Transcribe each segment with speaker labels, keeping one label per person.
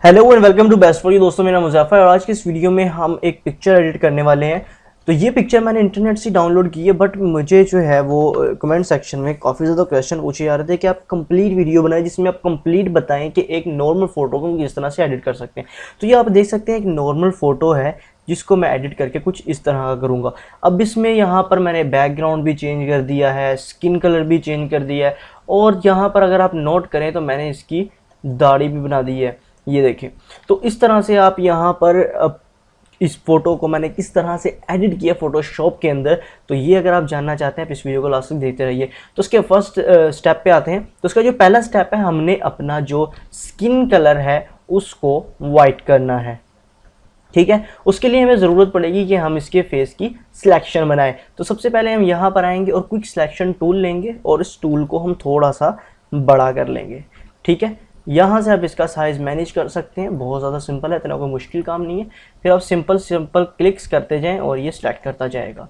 Speaker 1: Hello and welcome to best for you. दोस्तों, मेरा मुज़फ़्फ़र और आज की इस वीडियो में हम एक पिक्चर एडिट करने वाले हैं। तो ये पिक्चर मैंने इंटरनेट से डाउनलोड की है, बट मुझे जो है वो कमेंट सेक्शन में काफ़ी ज़्यादा क्वेश्चन पूछे जा रहे थे कि आप कंप्लीट वीडियो बनाएं जिसमें आप कंप्लीट बताएं कि एक नॉर्मल फ़ोटो को किस तरह से एडिट कर सकते हैं। तो ये आप देख सकते हैं एक नॉर्मल फ़ोटो है जिसको मैं एडिट करके कुछ इस तरह का करूँगा। अब इसमें यहाँ पर मैंने बैकग्राउंड भी चेंज कर दिया है, स्किन कलर भी चेंज कर दिया है, और यहाँ पर अगर आप नोट करें तो मैंने इसकी दाढ़ी भी बना दी है, ये देखें। तो इस तरह से आप यहाँ पर इस फोटो को मैंने किस तरह से एडिट किया फोटोशॉप के अंदर, तो ये अगर आप जानना चाहते हैं आप इस वीडियो को लास्ट तक देखते रहिए। तो उसके फर्स्ट स्टेप पे आते हैं। तो उसका जो पहला स्टेप है, हमने अपना जो स्किन कलर है उसको वाइट करना है, ठीक है। उसके लिए हमें ज़रूरत पड़ेगी कि हम इसके फेस की सिलेक्शन बनाएं। तो सबसे पहले हम यहाँ पर आएंगे और क्विक सिलेक्शन टूल लेंगे और इस टूल को हम थोड़ा सा बड़ा कर लेंगे, ठीक है। यहाँ से आप इसका साइज़ मैनेज कर सकते हैं, बहुत ज़्यादा सिंपल है, इतना कोई मुश्किल काम नहीं है। फिर आप सिंपल क्लिक्स करते जाएं और ये सिलेक्ट करता जाएगा,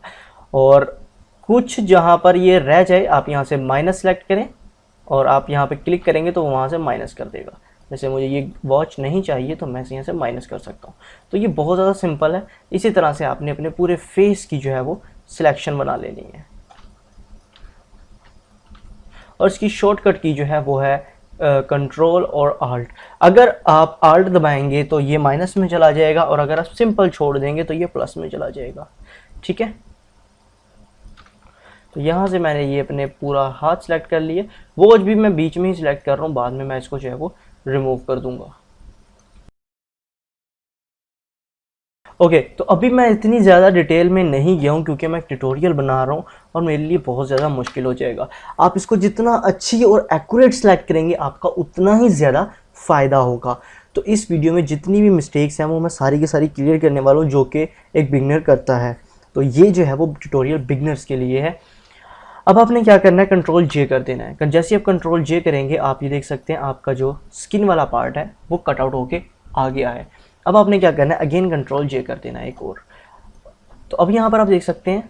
Speaker 1: और कुछ जहाँ पर ये रह जाए आप यहाँ से माइनस सेलेक्ट करें और आप यहाँ पे क्लिक करेंगे तो वहाँ से माइनस कर देगा। जैसे मुझे ये वॉच नहीं चाहिए तो मैं यहाँ से माइनस कर सकता हूँ। तो ये बहुत ज़्यादा सिंपल है। इसी तरह से आपने अपने पूरे फेस की जो है वो सिलेक्शन बना लेनी है, और इसकी शॉर्टकट की जो है वो है कंट्रोल और आल्ट। अगर आप आल्ट दबाएंगे तो ये माइनस में चला जाएगा, और अगर आप सिंपल छोड़ देंगे तो ये प्लस में चला जाएगा, ठीक है। तो यहाँ से मैंने ये अपने पूरा हाथ सेलेक्ट कर लिया। वो भी मैं बीच में ही सिलेक्ट कर रहा हूँ, बाद में मैं इसको जो है वो रिमूव कर दूंगा। ओके, तो अभी मैं इतनी ज़्यादा डिटेल में नहीं गया हूँ क्योंकि मैं एक ट्यूटोरियल बना रहा हूँ और मेरे लिए बहुत ज़्यादा मुश्किल हो जाएगा। आप इसको जितना अच्छी और एक्यूरेट सेलेक्ट करेंगे आपका उतना ही ज़्यादा फ़ायदा होगा। तो इस वीडियो में जितनी भी मिस्टेक्स हैं वो मैं सारी की सारी क्लियर करने वाला हूँ, जो कि एक बिगनर करता है। तो ये जो है वो ट्यूटोरियल बिगनर्स के लिए है। अब आपने क्या करना है, कंट्रोल जे कर देना है। जैसे आप कंट्रोल जे करेंगे आप ये देख सकते हैं आपका जो स्किन वाला पार्ट है वो कट आउट होके आ गया है। अब आपने क्या करना है, अगेन कंट्रोल जे कर देना है एक और। तो अब यहाँ पर आप देख सकते हैं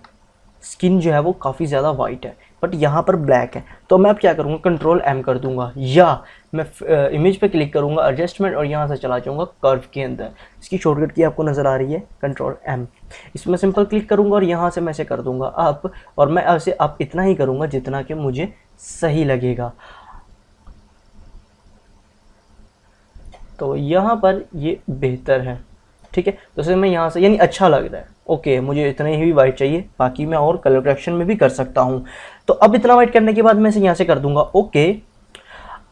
Speaker 1: स्किन जो है वो काफ़ी ज़्यादा वाइट है, बट यहाँ पर ब्लैक है। तो मैं अब क्या करूँगा, कंट्रोल एम कर दूंगा, या मैं इमेज पे क्लिक करूँगा एडजस्टमेंट और यहाँ से चला जाऊँगा कर्व के अंदर। इसकी शॉर्टकट की आपको नज़र आ रही है कंट्रोल एम। इसमें सिंपल क्लिक करूँगा और यहाँ से मैं ऐसे कर दूँगा अप, और मैं ऐसे अप इतना ही करूँगा जितना कि मुझे सही लगेगा। तो यहाँ पर ये बेहतर है, ठीक है। तो इसमें मैं यहाँ से, यानी अच्छा लग रहा है, ओके, मुझे इतने ही वाइट चाहिए, बाकी मैं और कलर करेक्शन में भी कर सकता हूँ। तो अब इतना वाइट करने के बाद मैं इसे यहाँ से कर दूंगा ओके।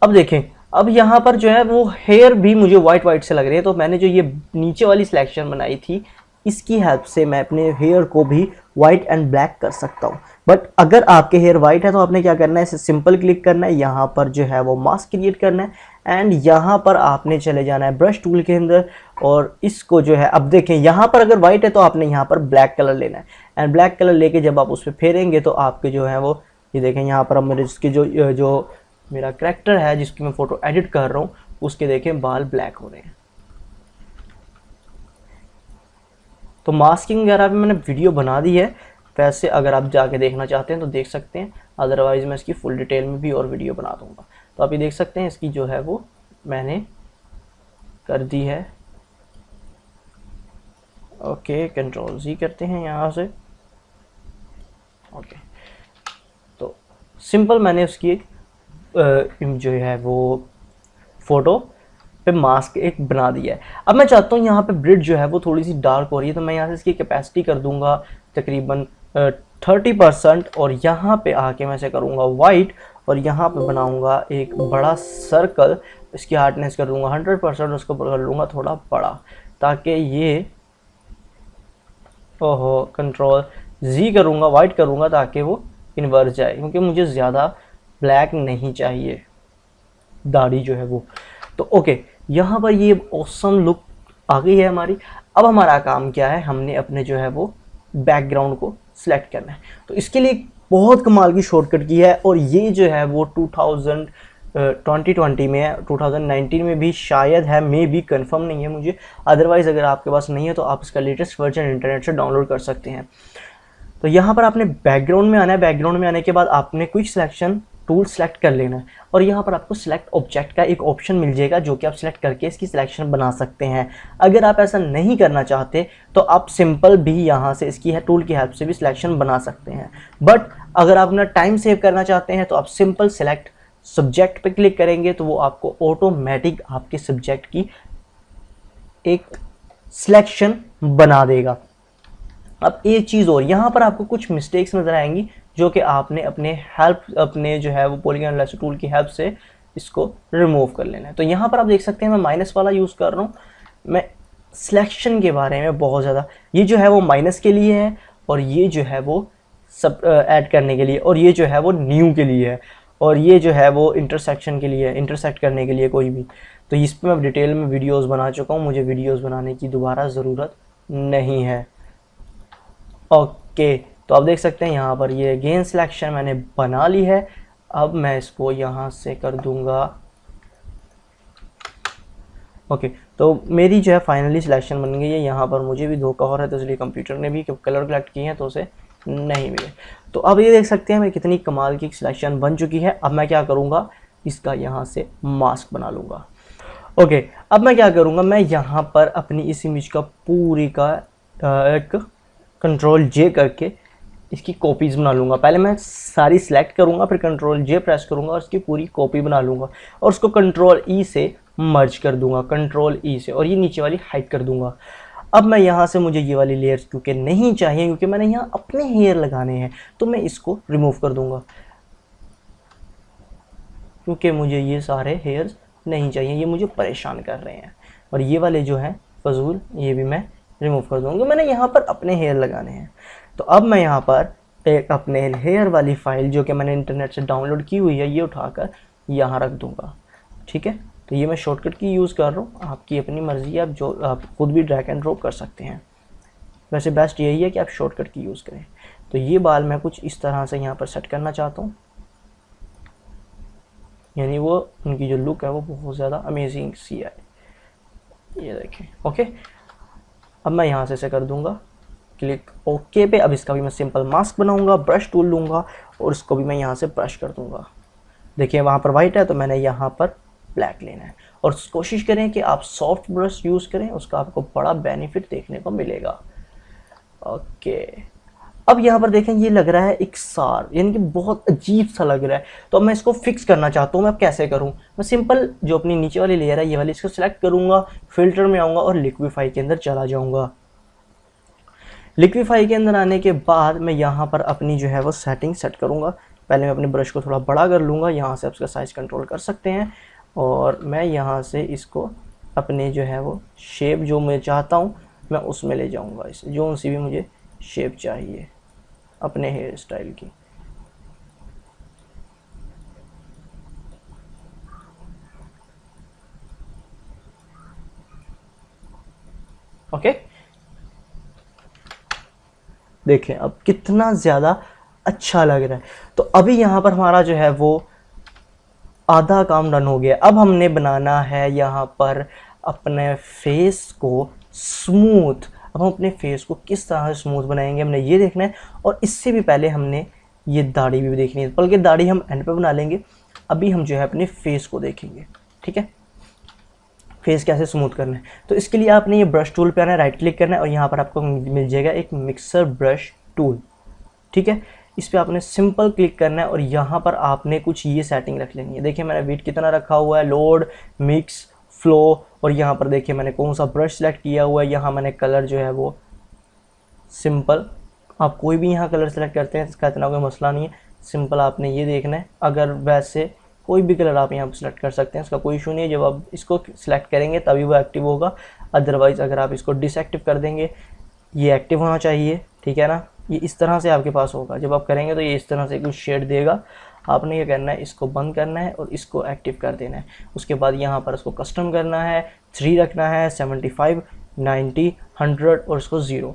Speaker 1: अब देखें, अब यहाँ पर जो है वो हेयर भी मुझे वाइट वाइट से लग रही है। तो मैंने जो ये नीचे वाली सिलेक्शन बनाई थी इसकी हेल्प से मैं अपने हेयर को भी वाइट एंड ब्लैक कर सकता हूँ। बट अगर आपके हेयर वाइट है तो आपने क्या करना है, इसे सिंपल क्लिक करना है, यहाँ पर जो है वो मास्क क्रिएट करना है, एंड यहाँ पर आपने चले जाना है ब्रश टूल के अंदर, और इसको जो है, अब देखें यहाँ पर अगर वाइट है तो आपने यहाँ पर ब्लैक कलर लेना है, एंड ब्लैक कलर लेके जब आप उस पर फेरेंगे तो आपके जो है वो, ये देखें यहाँ पर अब मेरे जिसके जो मेरा करैक्टर है जिसकी मैं फ़ोटो एडिट कर रहा हूँ उसके देखें बाल ब्लैक हो रहे हैं। तो मास्किंग वगैरह भी मैंने वीडियो बना दी है, वैसे अगर आप जाके देखना चाहते हैं तो देख सकते हैं, अदरवाइज़ मैं इसकी फुल डिटेल में भी और वीडियो बना दूंगा। तो आप ये देख सकते हैं इसकी जो है वो मैंने कर दी है। ओके, कंट्रोल जी करते हैं यहाँ से, ओके। तो सिंपल मैंने उसकी एक जो है वो फ़ोटो पे मास्क एक बना दिया है। अब मैं चाहता हूँ यहाँ पे ब्रिड जो है वो थोड़ी सी डार्क हो रही है, तो मैं यहाँ से इसकी कैपेसिटी कर दूंगा तकरीबन 30%, और यहाँ पे आके मैं इसे करूँगा वाइट, और यहाँ पे बनाऊँगा एक बड़ा सर्कल, इसकी हार्डनेस कर दूँगा 100%, उसको कर लूँगा थोड़ा बड़ा, ताकि ये, ओहो, कंट्रोल जी करूँगा, वाइट करूँगा ताकि वो इन्वर्स जाए, क्योंकि मुझे ज़्यादा ब्लैक नहीं चाहिए दाढ़ी जो है वो। तो ओके, यहाँ पर ये ऑसम लुक आ गई है हमारी। अब हमारा काम क्या है, हमने अपने जो है वो बैकग्राउंड को सिलेक्ट करना है। तो इसके लिए बहुत कमाल की शॉर्टकट की है, और ये जो है वो 2020 में है, 2019 में भी शायद है, मे भी कंफर्म नहीं है मुझे। अदरवाइज़ अगर आपके पास नहीं है तो आप इसका लेटेस्ट वर्जन इंटरनेट से डाउनलोड कर सकते हैं। तो यहाँ पर आपने बैकग्राउंड में आना है। बैकग्राउंड में आने के बाद आपने क्विक सिलेक्शन टूल सेलेक्ट कर लेना है और यहाँ पर आपको सिलेक्ट ऑब्जेक्ट का एक ऑप्शन मिल जाएगा जो कि आप सिलेक्ट करके इसकी सिलेक्शन बना सकते हैं। अगर आप ऐसा नहीं करना चाहते तो आप सिंपल भी यहाँ से इसकी टूल की हेल्प से भी सिलेक्शन बना सकते हैं। बट अगर आप अपना टाइम सेव करना चाहते हैं तो आप सिंपल सिलेक्ट सब्जेक्ट पे क्लिक करेंगे तो वो आपको ऑटोमेटिक आपके सब्जेक्ट की एक सिलेक्शन बना देगा। अब एक चीज़ और, यहाँ पर आपको कुछ मिस्टेक्स नज़र आएंगी जो कि आपने अपने जो है वो पॉलीगॉन एनालाइजर टूल की हेल्प से इसको रिमूव कर लेना है। तो यहाँ पर आप देख सकते हैं मैं माइनस वाला यूज़ कर रहा हूँ। मैं सिलेक्शन के बारे में बहुत ज़्यादा, ये जो है वो माइनस के लिए है और ये जो है वो सब ऐड करने के लिए, और ये जो है वो न्यू के लिए है, और ये जो है वो इंटरसेक्शन के लिए, इंटरसेक्ट करने के लिए कोई भी। तो इस पर मैं डिटेल में वीडियोज़ बना चुका हूँ, मुझे वीडियोज़ बनाने की दोबारा ज़रूरत नहीं है। ओके, तो आप देख सकते हैं यहाँ पर ये अगेन सिलेक्शन मैंने बना ली है। अब मैं इसको यहाँ से कर दूंगा ओके। तो मेरी जो है फाइनली सिलेक्शन बन गई है। यहाँ पर मुझे भी धोखा हो रहा है तो इसलिए कंप्यूटर ने भी कलर कलेक्ट किए हैं तो उसे नहीं मिले। तो अब ये देख सकते हैं मैं कितनी कमाल की सिलेक्शन बन चुकी है। अब मैं क्या करूँगा, इसका यहाँ से मास्क बना लूँगा। ओके, अब मैं क्या करूँगा, मैं यहाँ पर अपनी इस इमेज का पूरी का एक कंट्रोल जे करके इसकी कॉपीज़ बना लूँगा। पहले मैं सारी सिलेक्ट करूँगा, फिर कंट्रोल जे प्रेस करूँगा और इसकी पूरी कॉपी बना लूँगा और उसको कंट्रोल ई से मर्ज कर दूँगा, कंट्रोल ई से, और ये नीचे वाली हाइड कर दूँगा। अब मैं यहाँ से, मुझे ये वाली लेयर्स क्योंकि नहीं चाहिए, क्योंकि मैंने यहाँ अपने हेयर लगाने हैं, तो मैं इसको रिमूव कर दूँगा क्योंकि मुझे ये सारे हेयर्स नहीं चाहिए, ये मुझे परेशान कर रहे हैं। और ये वाले जो हैं फजूल, ये भी मैं रिमूव कर दूँगा। मैंने यहाँ पर अपने हेयर लगाने हैं। तो अब मैं यहाँ पर एक अपने हेयर वाली फाइल जो कि मैंने इंटरनेट से डाउनलोड की हुई है, ये उठाकर यहाँ रख दूँगा। ठीक है, तो ये मैं शॉर्टकट की यूज़ कर रहा हूँ, आपकी अपनी मर्ज़ी है, आप जो आप खुद भी ड्रैग एंड ड्रॉप कर सकते हैं। वैसे बेस्ट यही है कि आप शॉर्टकट की यूज़ करें। तो ये बाल मैं कुछ इस तरह से यहाँ पर सेट करना चाहता हूँ, यानी वो उनकी जो लुक है वो बहुत ज़्यादा अमेजिंग सी है। ये देखें। ओके, अब मैं यहाँ से कर दूँगा क्लिक ओके पे। अब इसका भी मैं सिंपल मास्क बनाऊँगा, ब्रश टूल लूँगा और इसको भी मैं यहाँ से ब्रश कर दूँगा। देखिए वहाँ पर वाइट है तो मैंने यहाँ पर ब्लैक लेना है। और कोशिश करें कि आप सॉफ्ट ब्रश यूज़ करें, उसका आपको बड़ा बेनिफिट देखने को मिलेगा। ओके, अब यहाँ पर देखें ये लग रहा है इकसार, यानी कि बहुत अजीब सा लग रहा है। तो अब मैं इसको फिक्स करना चाहता हूँ। मैं अब कैसे करूँ, मैं सिंपल जो अपनी नीचे वाली लेयर है ये वाली, इसको सिलेक्ट करूँगा, फिल्टर में आऊँगा और लिक्विफाई के अंदर चला जाऊँगा। लिक्विफाई के अंदर आने के बाद मैं यहाँ पर अपनी जो है वो सेटिंग सेट करूँगा। पहले मैं अपने ब्रश को थोड़ा बड़ा कर लूँगा, यहाँ से आप इसका साइज़ कंट्रोल कर सकते हैं, और मैं यहाँ से इसको अपने जो है वो शेप जो मैं चाहता हूँ मैं उसमें ले जाऊँगा। इसे जो सी भी मुझे शेप चाहिए अपने हेयर स्टाइल की। ओके, देखें अब कितना ज़्यादा अच्छा लग रहा है। तो अभी यहाँ पर हमारा जो है वो आधा काम डन हो गया। अब हमने बनाना है यहाँ पर अपने फेस को स्मूथ। अब हम अपने फेस को किस तरह से स्मूथ बनाएंगे हमने ये देखना है, और इससे भी पहले हमने ये दाढ़ी भी देखनी है, बल्कि दाढ़ी हम एंड पे बना लेंगे। अभी हम जो है अपने फेस को देखेंगे। ठीक है, फेस कैसे स्मूथ करना है। तो इसके लिए आपने ये ब्रश टूल पे आना है, राइट क्लिक करना है और यहाँ पर आपको मिल जाएगा एक मिक्सर ब्रश टूल। ठीक है, इस पर आपने सिंपल क्लिक करना है और यहाँ पर आपने कुछ ये सेटिंग रख लेनी है। देखिए मैंने वेट कितना रखा हुआ है, लोड, मिक्स, फ्लो, और यहाँ पर देखिए मैंने कौन सा ब्रश सेलेक्ट किया हुआ है। यहाँ मैंने कलर जो है वो सिंपल, आप कोई भी यहाँ कलर सेलेक्ट करते हैं इसका इतना कोई मसला नहीं है। सिंपल आपने ये देखना है, अगर वैसे कोई भी कलर आप यहाँ पर सेलेक्ट कर सकते हैं, इसका कोई इशू नहीं है। जब आप इसको सिलेक्ट करेंगे तभी वो एक्टिव होगा, अदरवाइज़ अगर आप इसको डिसएक्टिव कर देंगे, ये एक्टिव होना चाहिए। ठीक है ना, ये इस तरह से आपके पास होगा। जब आप करेंगे तो ये इस तरह से कुछ शेड देगा। आपने ये करना है, इसको बंद करना है और इसको एक्टिव कर देना है। उसके बाद यहाँ पर इसको कस्टम करना है, 3 रखना है, 75, 90, 100 और इसको 0।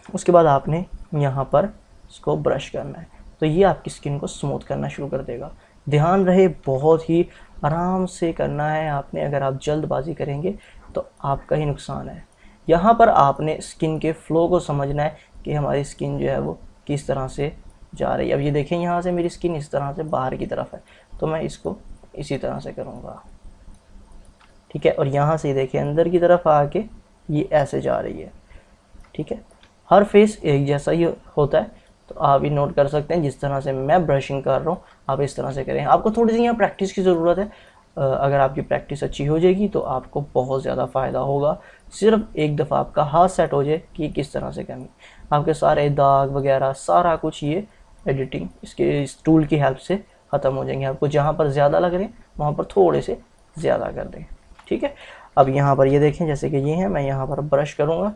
Speaker 1: उसके बाद आपने यहाँ पर इसको ब्रश करना है, तो ये आपकी स्किन को स्मूथ करना शुरू कर देगा। ध्यान रहे बहुत ही आराम से करना है आपने, अगर आप जल्दबाजी करेंगे तो आपका ही नुकसान है। यहाँ पर आपने स्किन के फ्लो को समझना है कि हमारी स्किन जो है वो किस तरह से जा रही है। अब ये देखें यहाँ से मेरी स्किन इस तरह से बाहर की तरफ है, तो मैं इसको इसी तरह से करूँगा, ठीक है। और यहाँ से देखिए अंदर की तरफ आके ये ऐसे जा रही है, ठीक है। हर फेस एक जैसा ही होता है, तो आप ये नोट कर सकते हैं। जिस तरह से मैं ब्रशिंग कर रहा हूँ आप इस तरह से करें। आपको थोड़ी सी यहाँ प्रैक्टिस की ज़रूरत है। अगर आपकी प्रैक्टिस अच्छी हो जाएगी तो आपको बहुत ज़्यादा फ़ायदा होगा। सिर्फ एक दफ़ा आपका हाथ सेट हो जाए कि किस तरह से करनी, आपके सारे दाग वगैरह सारा कुछ ये एडिटिंग इसके इस टूल की हेल्प से ख़त्म हो जाएंगे। आपको जहाँ पर ज़्यादा लग रहे हैं वहाँ पर थोड़े से ज़्यादा कर दें, ठीक है। अब यहाँ पर ये देखें जैसे कि ये है, मैं यहाँ पर ब्रश करूँगा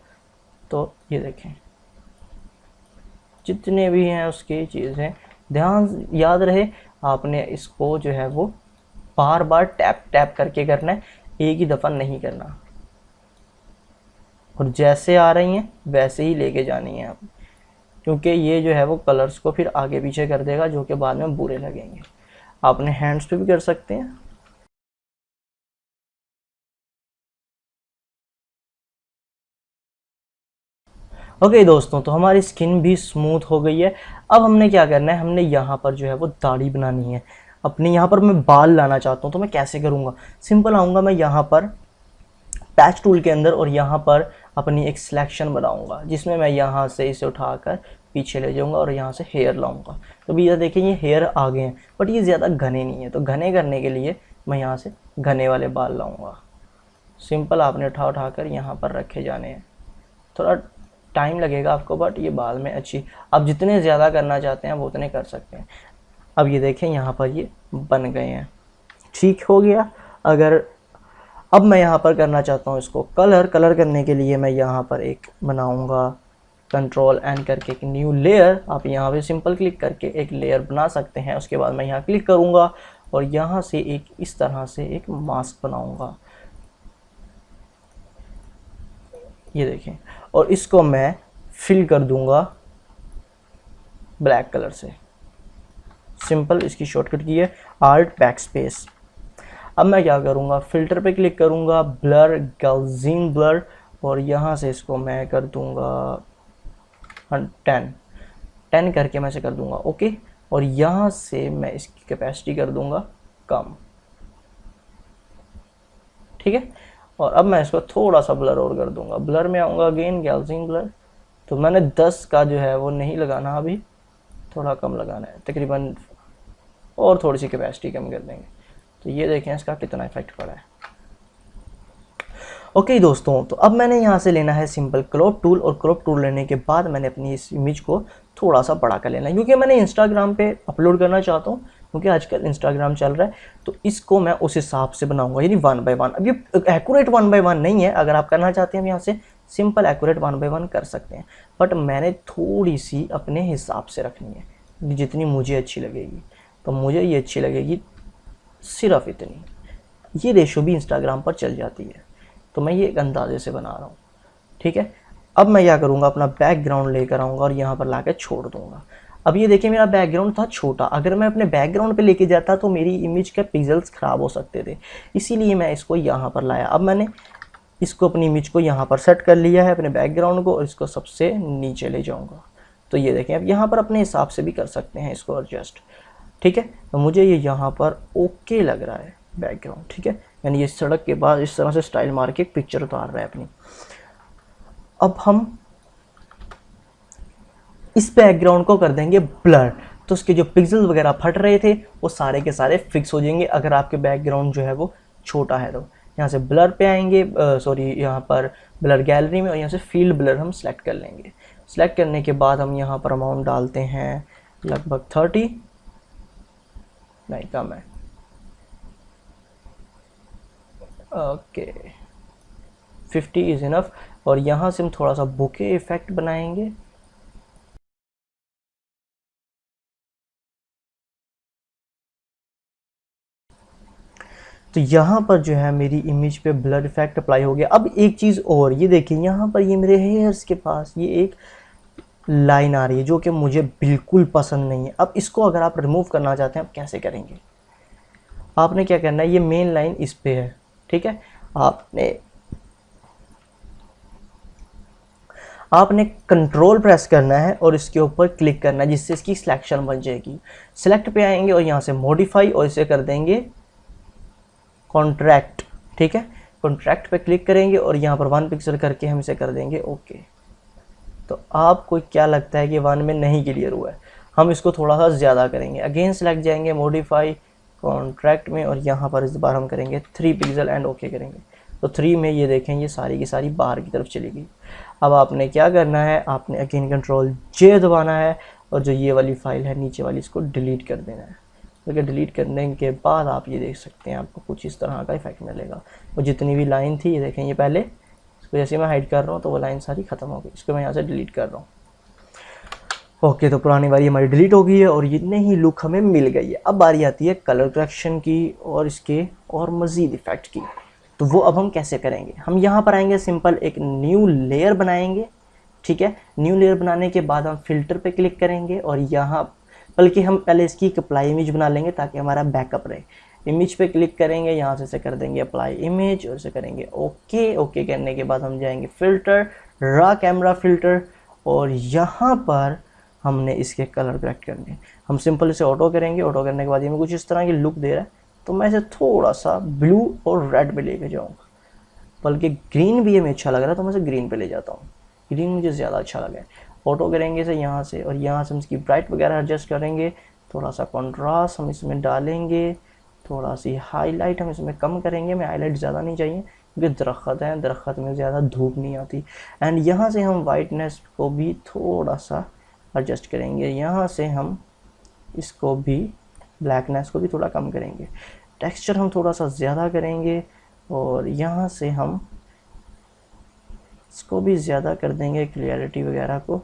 Speaker 1: तो ये देखें जितने भी हैं उसकी चीज़ें, ध्यान याद रहे आपने इसको जो है वो बार बार टैप टैप करके करना है, एक ही दफ़ा नहीं करना। और जैसे आ रही हैं वैसे ही लेके जानी है आप, क्योंकि ये जो है वो कलर्स को फिर आगे पीछे कर देगा जो कि बाद में बुरे लगेंगे। आपने हैंड्स पे भी कर सकते हैं। ओके दोस्तों, तो हमारी स्किन भी स्मूथ हो गई है। अब हमने क्या करना है, हमने यहाँ पर जो है वो दाढ़ी बनानी है अपनी। यहाँ पर मैं बाल लाना चाहता हूँ, तो मैं कैसे करूँगा? सिंपल आऊँगा मैं यहाँ पर पैच टूल के अंदर और यहाँ पर अपनी एक सिलेक्शन बनाऊँगा, जिसमें मैं यहाँ से इसे उठाकर पीछे ले जाऊँगा और यहाँ से हेयर लाऊँगा। तो भैया देखिए ये हेयर आ गए हैं, बट ये ज़्यादा घने नहीं है, तो घने करने के लिए मैं यहाँ से घने वाले बाल लाऊँगा। सिंपल आपने उठा कर यहाँ पर रखे जाने हैं। थोड़ा टाइम लगेगा आपको, बट ये बाद में अच्छी, आप जितने ज़्यादा करना चाहते हैं वो उतने कर सकते हैं। अब ये देखें यहाँ पर ये बन गए हैं, ठीक हो गया। अगर अब मैं यहाँ पर करना चाहता हूँ इसको कलर करने के लिए मैं यहाँ पर एक बनाऊँगा, कंट्रोल एन करके एक न्यू लेयर। आप यहाँ पे सिंपल क्लिक करके एक लेयर बना सकते हैं। उसके बाद मैं यहाँ क्लिक करूँगा और यहाँ से एक इस तरह से एक मास्क बनाऊँगा, ये देखें। और इसको मैं फिल कर दूंगा ब्लैक कलर से। सिंपल इसकी शॉर्टकट की है आर्ट बैक स्पेस। अब मैं क्या करूंगा, फिल्टर पे क्लिक करूंगा, ब्लर गॉसियन ब्लर, और यहाँ से इसको मैं कर दूंगा 10 करके मैं इसे कर दूंगा ओके। और यहाँ से मैं इसकी कैपेसिटी कर दूंगा कम, ठीक है। और अब मैं इसको थोड़ा सा ब्लर और कर दूंगा। ब्लर में आऊँगा अगेन गॉसियन ब्लर, तो मैंने 10 का जो है वो नहीं लगाना, अभी थोड़ा कम लगाना है तकरीबन, और थोड़ी सी कैपेसिटी कम कर देंगे। तो ये देखें इसका कितना इफेक्ट पड़ा है। ओके दोस्तों, तो अब मैंने यहाँ से लेना है सिंपल क्रॉप टूल, और क्रॉप टूल लेने के बाद मैंने अपनी इस इमेज को थोड़ा सा बड़ा कर लेना है, क्योंकि मैंने इंस्टाग्राम पे अपलोड करना चाहता हूँ, क्योंकि आजकल इंस्टाग्राम चल रहा है। तो इसको मैं उस हिसाब से बनाऊंगा, यानी 1 बाय 1। अब ये एक्यूरेट 1 बाय 1 नहीं है, अगर आप करना चाहते हैं यहाँ से सिंपल एक्यूरेट 1 बाय 1 कर सकते हैं, बट मैंने थोड़ी सी अपने हिसाब से रखनी है, जितनी मुझे अच्छी लगेगी। तो मुझे ये अच्छी लगेगी सिर्फ इतनी, ये रेशो भी इंस्टाग्राम पर चल जाती है, तो मैं ये एक अंदाजे से बना रहा हूँ, ठीक है। अब मैं क्या करूँगा, अपना बैकग्राउंड लेकर आऊँगा और यहाँ पर लाकर छोड़ दूँगा। अब ये देखिए मेरा बैकग्राउंड था छोटा, अगर मैं अपने बैकग्राउंड पे लेके जाता तो मेरी इमेज के पिक्सेल्स ख़राब हो सकते थे, इसीलिए मैं इसको यहाँ पर लाया। अब मैंने इसको अपनी इमेज को यहाँ पर सेट कर लिया है अपने बैकग्राउंड को, और इसको सबसे नीचे ले जाऊँगा। तो ये देखें, अब यहाँ पर अपने हिसाब से भी कर सकते हैं इसको एडजस्ट, ठीक है। तो मुझे ये यहाँ पर ओके लग रहा है बैकग्राउंड, ठीक है। यानी ये सड़क के बाद इस तरह से स्टाइल मार के एक पिक्चर उतार रहा है अपनी। अब हम इस बैकग्राउंड को कर देंगे ब्लर, तो उसके जो पिक्सेल वगैरह फट रहे थे वो सारे के सारे फिक्स हो जाएंगे। अगर आपके बैकग्राउंड जो है वो छोटा है, तो यहाँ से ब्लर पे आएंगे, सॉरी यहाँ पर ब्लर गैलरी में, और यहाँ से फील्ड ब्लर हम सेलेक्ट कर लेंगे। सेलेक्ट करने के बाद हम यहाँ पर अमाउंट डालते हैं लगभग 30, नहीं कम है, ओके 50 इज़ इनफ। और यहाँ से हम थोड़ा सा बुके इफेक्ट बनाएंगे, तो यहाँ पर जो है मेरी इमेज पे ब्लर इफेक्ट अप्लाई हो गया। अब एक चीज़ और, ये देखिए यहाँ पर ये मेरे हेयर्स के पास ये एक लाइन आ रही है जो कि मुझे बिल्कुल पसंद नहीं है। अब इसको अगर आप रिमूव करना चाहते हैं आप कैसे करेंगे? आपने क्या करना है, ये मेन लाइन इस पे है, ठीक है। आपने कंट्रोल प्रेस करना है और इसके ऊपर क्लिक करना है जिससे इसकी सिलेक्शन बन जाएगी। सिलेक्ट पे आएंगे और यहाँ से मॉडिफाई और इसे कर देंगे कॉन्ट्रैक्ट। ठीक है, कॉन्ट्रैक्ट पे क्लिक करेंगे और यहाँ पर 1 पिक्सल करके हम इसे कर देंगे ओके। तो आपको क्या लगता है कि 1 में नहीं क्लियर हुआ है, हम इसको थोड़ा सा ज़्यादा करेंगे। अगेन सेलेक्ट जाएंगे मॉडिफाई कॉन्ट्रैक्ट में और यहाँ पर इस बार हम करेंगे 3 पिक्सल एंड ओके करेंगे। तो 3 में ये देखें ये सारी की सारी बाहर की तरफ चली गई। अब आपने क्या करना है, आपने अगेन कंट्रोल जे दबाना है और जो ये वाली फाइल है नीचे वाली इसको डिलीट कर देना है। तो डिलीट करने के बाद आप ये देख सकते हैं आपको कुछ इस तरह का इफेक्ट मिलेगा। और जितनी भी लाइन थी ये देखें, ये पहले इसको जैसे मैं हाइड कर रहा हूँ तो वो लाइन सारी ख़त्म हो गई। इसको मैं यहाँ से डिलीट कर रहा हूँ। ओके, तो पुरानी वाली हमारी डिलीट हो गई है और ये ही लुक हमें मिल गई है। अब बारी आती है कलर करेक्शन की और इसके और मज़ीद इफ़ेक्ट की। तो वो अब हम कैसे करेंगे, हम यहाँ पर आएंगे, सिंपल एक न्यू लेयर बनाएंगे। ठीक है, न्यू लेयर बनाने के बाद हम फिल्टर पे क्लिक करेंगे और यहाँ बल्कि हम पहले इसकी एक अप्लाई इमेज बना लेंगे ताकि हमारा बैकअप रहे। इमेज पे क्लिक करेंगे, यहाँ से कर देंगे अप्लाई इमेज और इसे करेंगे ओके। ओके करने के बाद हम जाएंगे फिल्टर, रॉ कैमरा फिल्टर और यहाँ पर हमने इसके कलर करेक्ट करने। हम सिंपल इसे ऑटो करेंगे, ऑटो करने के बाद ये हमें कुछ इस तरह की लुक दे रहा है तो मैं इसे थोड़ा सा ब्लू और रेड पे लेके जाऊँगा, बल्कि ग्रीन भी हमें अच्छा लग रहा है तो मैं इसे ग्रीन पे ले जाता हूँ। ग्रीन मुझे ज़्यादा अच्छा लगा है। ऑटो करेंगे इसे यहाँ से और यहाँ से हम इसकी ब्राइट वगैरह एडजस्ट करेंगे। थोड़ा सा कॉन्ट्रास्ट हम इसमें डालेंगे, थोड़ा सी हाईलाइट हम इसमें कम करेंगे। मैं हाईलाइट ज़्यादा नहीं चाहिए क्योंकि दरख्त है, दरख्त में ज़्यादा धूप नहीं आती। एंड यहाँ से हम वाइटनेस को भी थोड़ा सा एडजस्ट करेंगे। यहाँ से हम इसको भी ब्लैकनेस को भी थोड़ा कम करेंगे। टेक्सचर हम थोड़ा सा ज़्यादा करेंगे और यहाँ से हम इसको भी ज़्यादा कर देंगे, क्लियरिटी वगैरह को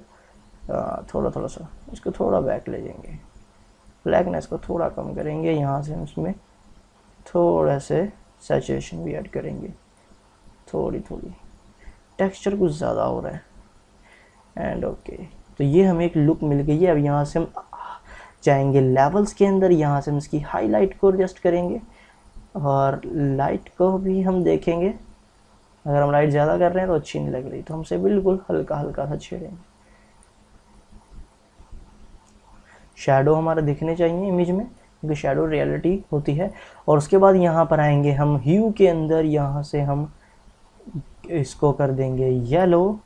Speaker 1: थोड़ा सा इसको थोड़ा बैक ले जाएंगे। ब्लैकनेस को थोड़ा कम करेंगे। यहाँ से हम इसमें थोड़ा से सैचुरेशन भी ऐड करेंगे, थोड़ी टेक्सचर कुछ ज़्यादा हो रहा है। एंड ओके, तो ये हमें एक लुक मिल गई है। अब यहाँ से हम जाएंगे लेवल्स के अंदर, यहाँ से हम इसकी हाईलाइट को एडजस्ट करेंगे और लाइट को भी हम देखेंगे। अगर हम लाइट ज़्यादा कर रहे हैं तो अच्छी नहीं लग रही तो हमसे बिल्कुल हल्का सा छेड़ेंगे। शैडो हमारा दिखने चाहिए इमेज में क्योंकि शैडो रियलिटी होती है। और उसके बाद यहाँ पर आएंगे हम ह्यू के अंदर, यहाँ से हम इसको कर देंगे येलो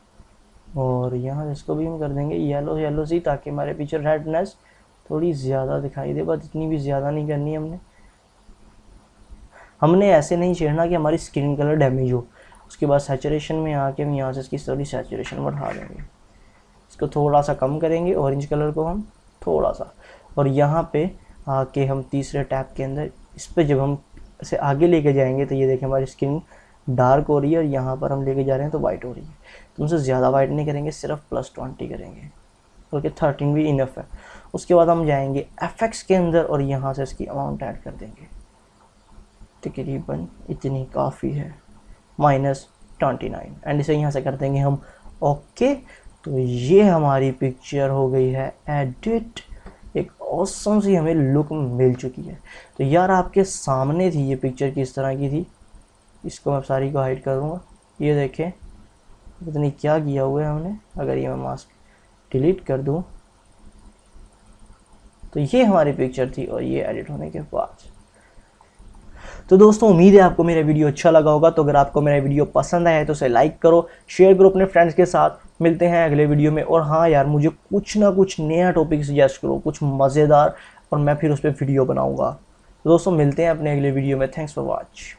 Speaker 1: और यहाँ से इसको भी हम कर देंगे येलो सी, ताकि हमारे पीछे रेडनेस थोड़ी ज़्यादा दिखाई दे। बस इतनी भी ज़्यादा नहीं करनी हमने ऐसे नहीं छेड़ना कि हमारी स्किन कलर डैमेज हो। उसके बाद सैचुरेशन में आके हम यहाँ से इसकी थोड़ी सैचुरेशन बढ़ा देंगे, इसको थोड़ा सा कम करेंगे, ऑरेंज कलर को हम थोड़ा सा। और यहाँ पे आके हम तीसरे टैब के अंदर इस पर जब हम इसे आगे लेके जाएंगे तो ये देखें हमारी स्किन डार्क हो रही है और यहाँ पर हम लेके जा रहे हैं तो वाइट हो रही है। तो हमसे ज़्यादा वाइट नहीं करेंगे, सिर्फ +20 करेंगे बल्कि 13 भी इनफ है। उसके बाद हम जाएंगे एफएक्स के अंदर और यहाँ से इसकी अमाउंट ऐड कर देंगे, तकरीबन इतनी काफ़ी है, -29। एंड इसे यहाँ से कर देंगे हम ओके। तो ये हमारी पिक्चर हो गई है एडिट, एक ऑसम सी हमें लुक मिल चुकी है। तो यार आपके सामने थी ये पिक्चर किस तरह की थी। इसको मैं सारी को हाइड करूँगा, ये देखें इतनी क्या किया हुआ है हमने। अगर ये मैं मास्क डिलीट कर दूँ तो ये हमारी पिक्चर थी और ये एडिट होने के बाद। तो दोस्तों उम्मीद है आपको मेरा वीडियो अच्छा लगा होगा। तो अगर आपको मेरा वीडियो पसंद आया है तो उसे लाइक करो, शेयर करो अपने फ्रेंड्स के साथ। मिलते हैं अगले वीडियो में। और हाँ यार, मुझे कुछ ना कुछ नया टॉपिक सजेस्ट करो, कुछ मज़ेदार, और मैं फिर उस पर वीडियो बनाऊँगा। तो दोस्तों मिलते हैं अपने अगले वीडियो में। Thanks for watch.